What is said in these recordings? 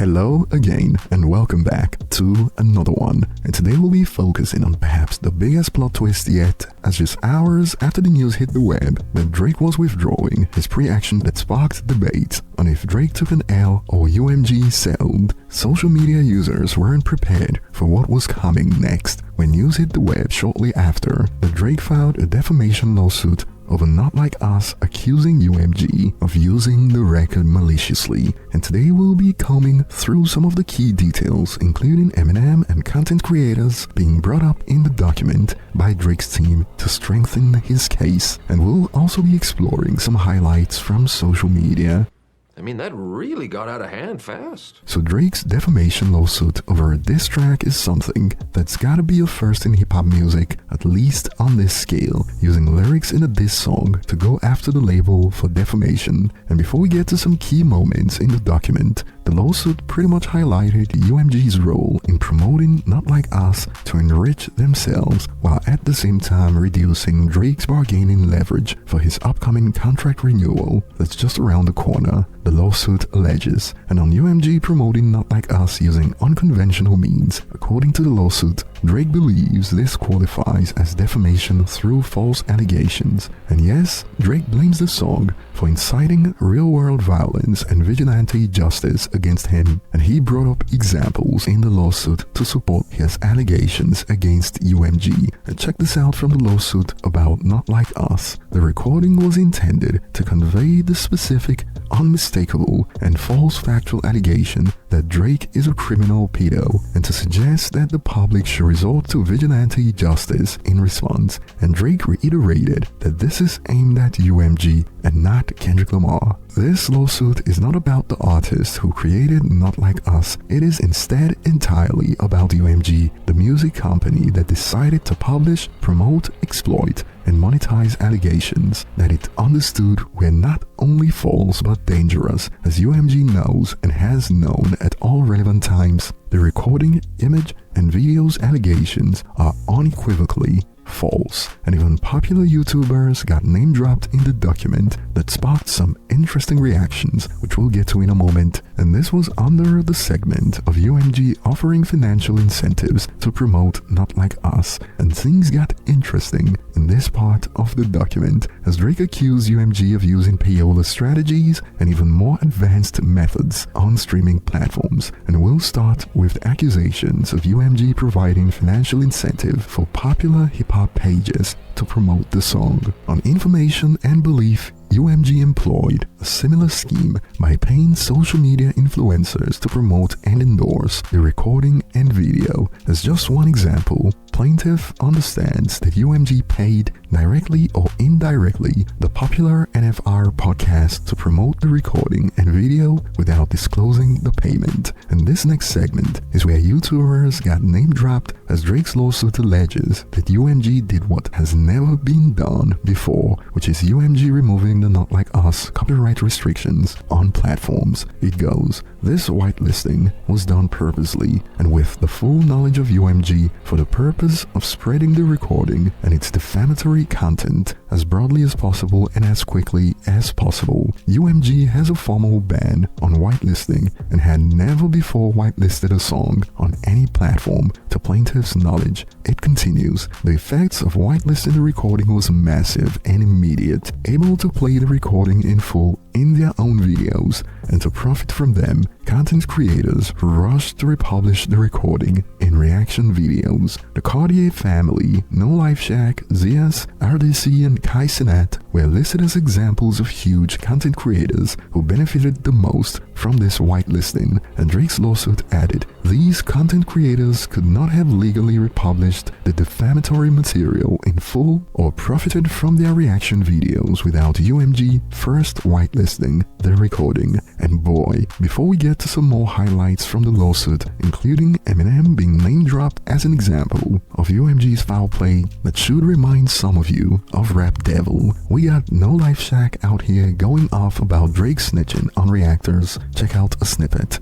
Hello again and welcome back to another one, and today we'll be focusing on perhaps the biggest plot twist yet, as just hours after the news hit the web that Drake was withdrawing his pre-action that sparked debate on if Drake took an L or UMG settled. Social media users weren't prepared for what was coming next when news hit the web shortly after that Drake filed a defamation lawsuit over Not Like Us accusing UMG of using the record maliciously. And today we'll be combing through some of the key details, including Eminem and content creators being brought up in the document by Drake's team to strengthen his case. And we'll also be exploring some highlights from social media. I mean, that really got out of hand fast. So Drake's defamation lawsuit over a diss track is something that's gotta be a first in hip-hop music, at least on this scale, using lyrics in a diss song to go after the label for defamation. And before we get to some key moments in the document, the lawsuit pretty much highlighted UMG's role in promoting Not Like Us to enrich themselves, while at the same time reducing Drake's bargaining leverage for his upcoming contract renewal that's just around the corner, the lawsuit alleges, and on UMG promoting Not Like Us using unconventional means. According to the lawsuit, Drake believes this qualifies as defamation through false allegations. And yes, Drake blames the song for inciting real-world violence and vigilante justice against him, and he brought up examples in the lawsuit to support his allegations against UMG. And check this out from the lawsuit about Not Like Us. The recording was intended to convey the specific, unmistakable, and false factual allegation that Drake is a criminal pedo, and to suggest that the public should resort to vigilante justice in response. And Drake reiterated that this is aimed at UMG and not Kendrick Lamar. This lawsuit is not about the artist who created Not Like Us. It is instead entirely about UMG, the music company that decided to publish, promote, exploit, and monetize allegations that it understood were not only false but dangerous, as UMG knows and has known at all relevant times. The recording, image, and video's allegations are unequivocally false, and even popular YouTubers got name dropped in the document that sparked some interesting reactions, which we'll get to in a moment. And this was under the segment of UMG offering financial incentives to promote Not Like Us, and things got interesting in this part of the document as Drake accused UMG of using payola strategies and even more advanced methods on streaming platforms. And we'll start with accusations of UMG providing financial incentive for popular hip-hop pages to promote the song. On information and belief, UMG employed a similar scheme by paying social media influencers to promote and endorse the recording and video. As just one example, plaintiff understands that UMG paid directly or indirectly the popular NFR podcast to promote the recording and video without disclosing the payment. And this next segment is where YouTubers got name dropped, as Drake's lawsuit alleges that UMG did what has never been done before, which is UMG removing the Not Like Us copyright restrictions on platforms. It goes, this whitelisting was done purposely and with the full knowledge of UMG for the purpose of spreading the recording and its defamatory content as broadly as possible and as quickly as possible. UMG has a formal ban on whitelisting and had never before whitelisted a song on any platform to plaintiff's knowledge. It continues, the effects of whitelisting the recording was massive and immediate, able to play the recording in full in their own videos and to profit from them. Content creators rushed to republish the recording in reaction videos. The Cartier family, No Life Shack, Zias, RDC, and Kai Cenat were listed as examples of huge content creators who benefited the most from this whitelisting, and Drake's lawsuit added, these content creators could not have legally republished the defamatory material in full or profited from their reaction videos without UMG first whitelisting the recording. And boy, before we get to some more highlights from the lawsuit, including Eminem being name dropped as an example of UMG's foul play that should remind some of you of Rap Devil, we got No Life Shack out here going off about Drake snitching on Reactors. Check out a snippet.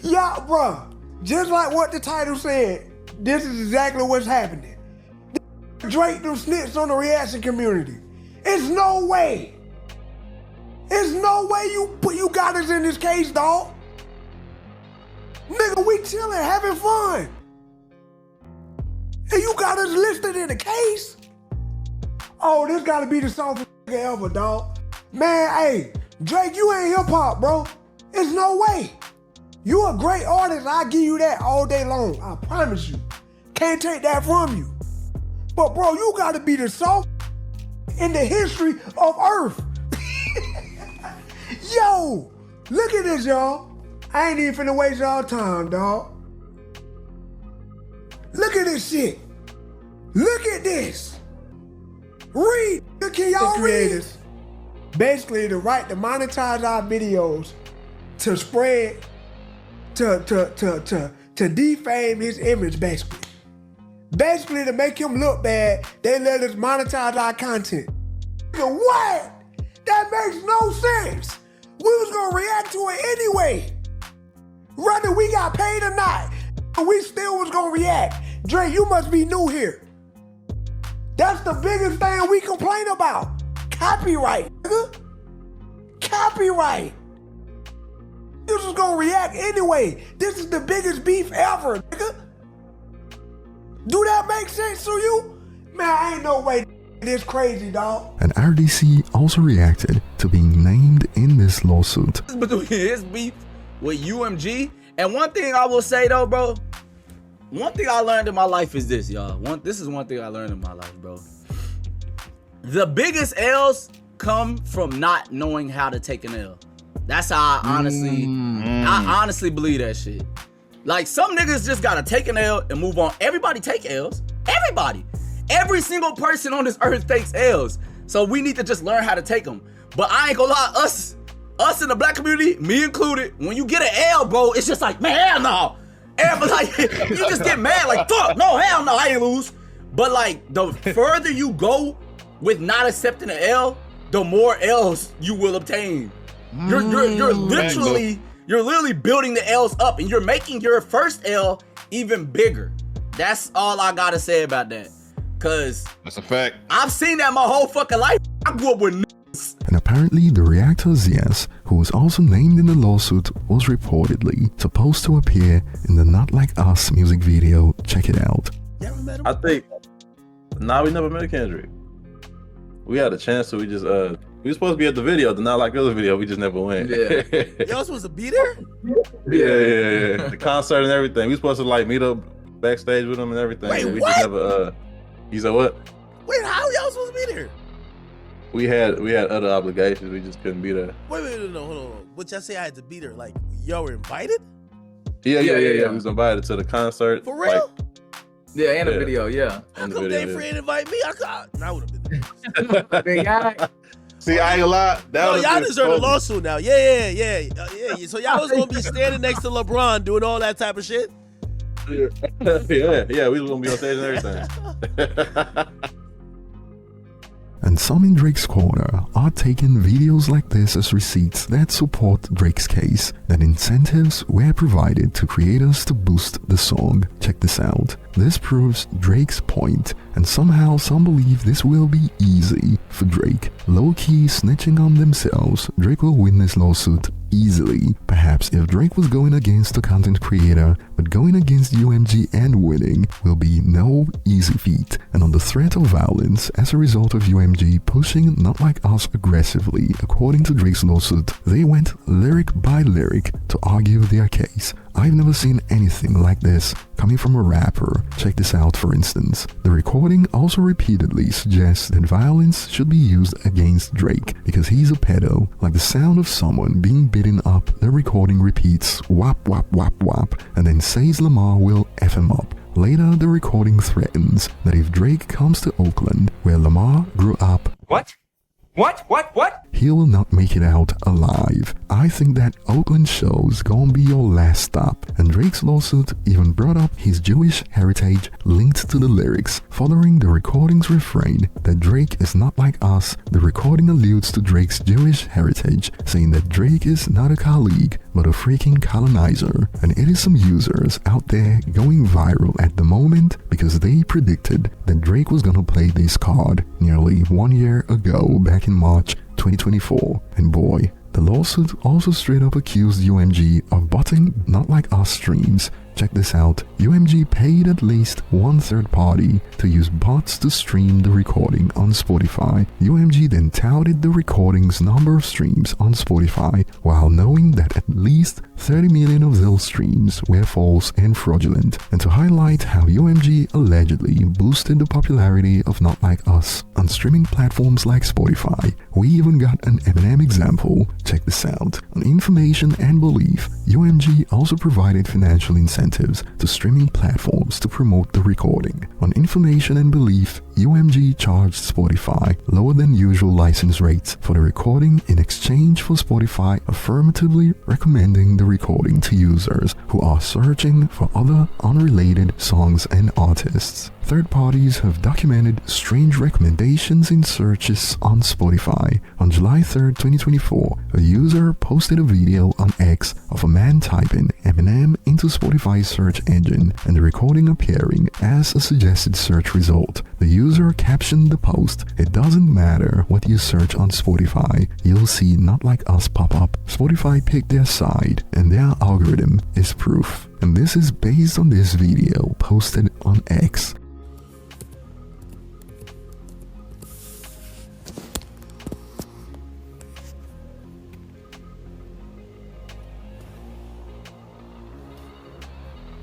Yeah, bro, just like what the title said, this is exactly what's happening. Drake done snitched on the reaction community. It's no way. There's no way you got us in this case, dog. Nigga, we chilling, having fun. And you got us listed in the case? Oh, this gotta be the softest nigga ever, dog. Man, hey, Drake, you ain't hip hop, bro. There's no way. You a great artist, I'll give you that all day long. I promise you. Can't take that from you. But bro, you gotta be the soft in the history of Earth. Yo, look at this, y'all. I ain't even finna waste y'all time, dog. Look at this shit. Look at this. Read. Can y'all read? Basically, the right to monetize our videos, to spread, to defame his image, basically. Basically, to make him look bad, they let us monetize our content. What? That makes no sense. We was gonna react to it anyway. Whether we got paid or not, we still was gonna react. Dre, you must be new here. That's the biggest thing we complain about. Copyright, nigga. Copyright. You was gonna react anyway. This is the biggest beef ever, nigga. Do that make sense to you? Man, ain't no way this crazy, dog. And RDC also reacted to being named in this lawsuit. Between his beef with UMG, and one thing I will say though, bro, one thing I learned in my life is this, y'all. This is one thing I learned in my life, bro. The biggest L's come from not knowing how to take an L. That's how I honestly believe that shit. Like, some niggas just gotta take an L and move on. Everybody take L's. Everybody. Every single person on this earth takes L's. So we need to just learn how to take them. But I ain't gonna lie, us in the black community, me included, when you get an L, bro, it's just like, man, hell no. Everybody, like, you just get mad, like, fuck, no, hell no, I ain't lose. But like, the further you go with not accepting an L, the more L's you will obtain. You're literally building the L's up, and you're making your first L even bigger. That's all I gotta say about that. Cause that's a fact. I've seen that my whole fucking life. I grew up with niggas. And apparently the Reactor Zias, who was also named in the lawsuit, was reportedly supposed to appear in the Not Like Us music video. Check it out. I think, nah, we never met Kendrick. We had a chance, so we just we were supposed to be at the video, the Not Like Us video. We just never went. Yeah. Y'all supposed to be there? Yeah. The concert and everything. We were supposed to like meet up backstage with him and everything. Wait, we what? just never. He said what? Wait, how y'all supposed to be there? We had other obligations. We just couldn't be there. Wait, no, hold on. What y'all say I had to be there? Like, y'all were invited? Yeah. We was invited to the concert. For real? Yeah, and a video, yeah. How come they didn't invite me? I would have been there. See, I ain't gonna lie. No, y'all deserve a lawsuit now. Yeah. So y'all was gonna be standing next to LeBron doing all that type of shit? Yeah, we was gonna be on stage and everything. And some in Drake's corner are taking videos like this as receipts that support Drake's case, that incentives were provided to creators to boost the song. Check this out. This proves Drake's point, and somehow some believe this will be easy for Drake. Low-key snitching on themselves, Drake will win this lawsuit easily. Perhaps if Drake was going against a content creator, but going against UMG and winning will be no easy feat. And on the threat of violence as a result of UMG pushing Not Like Us aggressively, according to Drake's lawsuit, they went lyric by lyric to argue their case. I've never seen anything like this coming from a rapper. Check this out, for instance. The recording also repeatedly suggests that violence should be used against Drake because he's a pedo. Like the sound of someone being beaten up, the recording repeats wap wap wap wap and then says Lamar will F him up. Later, the recording threatens that if Drake comes to Oakland, where Lamar grew up, What? he will not make it out alive. I think that Oakland show's gonna be your last stop. And Drake's lawsuit even brought up his Jewish heritage linked to the lyrics. Following the recording's refrain that Drake is not like us, the recording alludes to Drake's Jewish heritage, saying that Drake is not a colleague, but a freaking colonizer. And it is some users out there going viral at the moment because they predicted that Drake was gonna play this card nearly 1 year ago, back in March 2024. And boy, the lawsuit also straight up accused UMG of botting Not Like Us streams. Check this out, UMG paid at least one third party to use bots to stream the recording on Spotify. UMG then touted the recording's number of streams on Spotify while knowing that at least 30 million of those streams were false and fraudulent. And to highlight how UMG allegedly boosted the popularity of Not Like Us on streaming platforms like Spotify, we even got an Eminem example. Check this out. On information and belief, UMG also provided financial incentives to streaming platforms to promote the recording. On information and belief, UMG charged Spotify lower than usual license rates for the recording in exchange for Spotify affirmatively recommending the recording to users who are searching for other unrelated songs and artists. Third parties have documented strange recommendations in searches on Spotify. On July 3rd, 2024, a user posted a video on X of a man typing Eminem into Spotify's search engine and the recording appearing as a suggested search result. The user captioned the post, "It doesn't matter what you search on Spotify, you'll see Not Like Us pop up. Spotify picked their side and their algorithm is proof." And this is based on this video posted on X.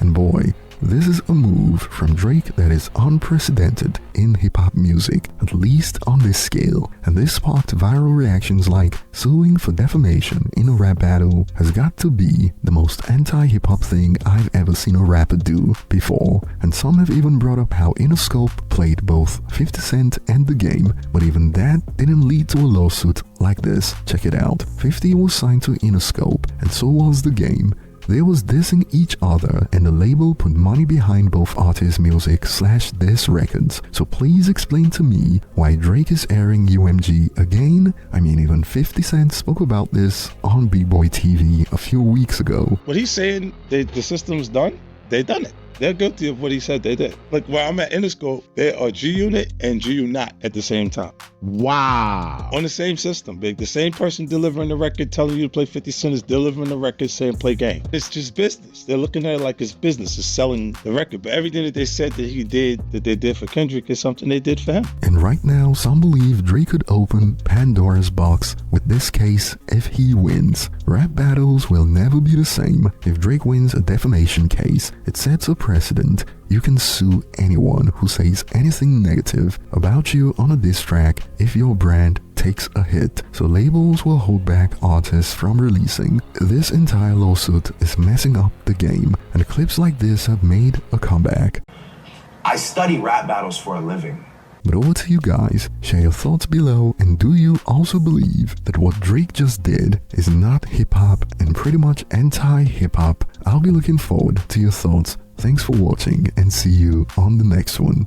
And boy, this is a move from Drake that is unprecedented in hip-hop music, at least on this scale, and this sparked viral reactions like suing for defamation in a rap battle has got to be the most anti-hip-hop thing I've ever seen a rapper do before, and some have even brought up how Interscope played both 50 Cent and The Game, but even that didn't lead to a lawsuit like this. Check it out. 50 was signed to Interscope, and so was The Game. They was dissing each other and the label put money behind both artists' music / diss records. So please explain to me why Drake is airing UMG again. I mean, even 50 Cent spoke about this on B-Boy TV a few weeks ago. What he's saying, the system's done, they done it. They're guilty of what he said they did. Like where I'm at Interscope, they are G-Unit and G-Unit at the same time. Wow. On the same system, big. The same person delivering the record telling you to play 50 Cent is delivering the record saying play game. It's just business. They're looking at it like it's business. It's selling the record. But everything that they said that he did, that they did for Kendrick, is something they did for him. And right now, some believe Drake could open Pandora's box with this case if he wins. Rap battles will never be the same. If Drake wins a defamation case, it sets a precedent. You can sue anyone who says anything negative about you on a diss track if your brand takes a hit. So labels will hold back artists from releasing. This entire lawsuit is messing up the game, and clips like this have made a comeback. I study rap battles for a living. But over to you guys, share your thoughts below, and do you also believe that what Drake just did is not hip-hop and pretty much anti-hip-hop? I'll be looking forward to your thoughts. Thanks for watching and see you on the next one.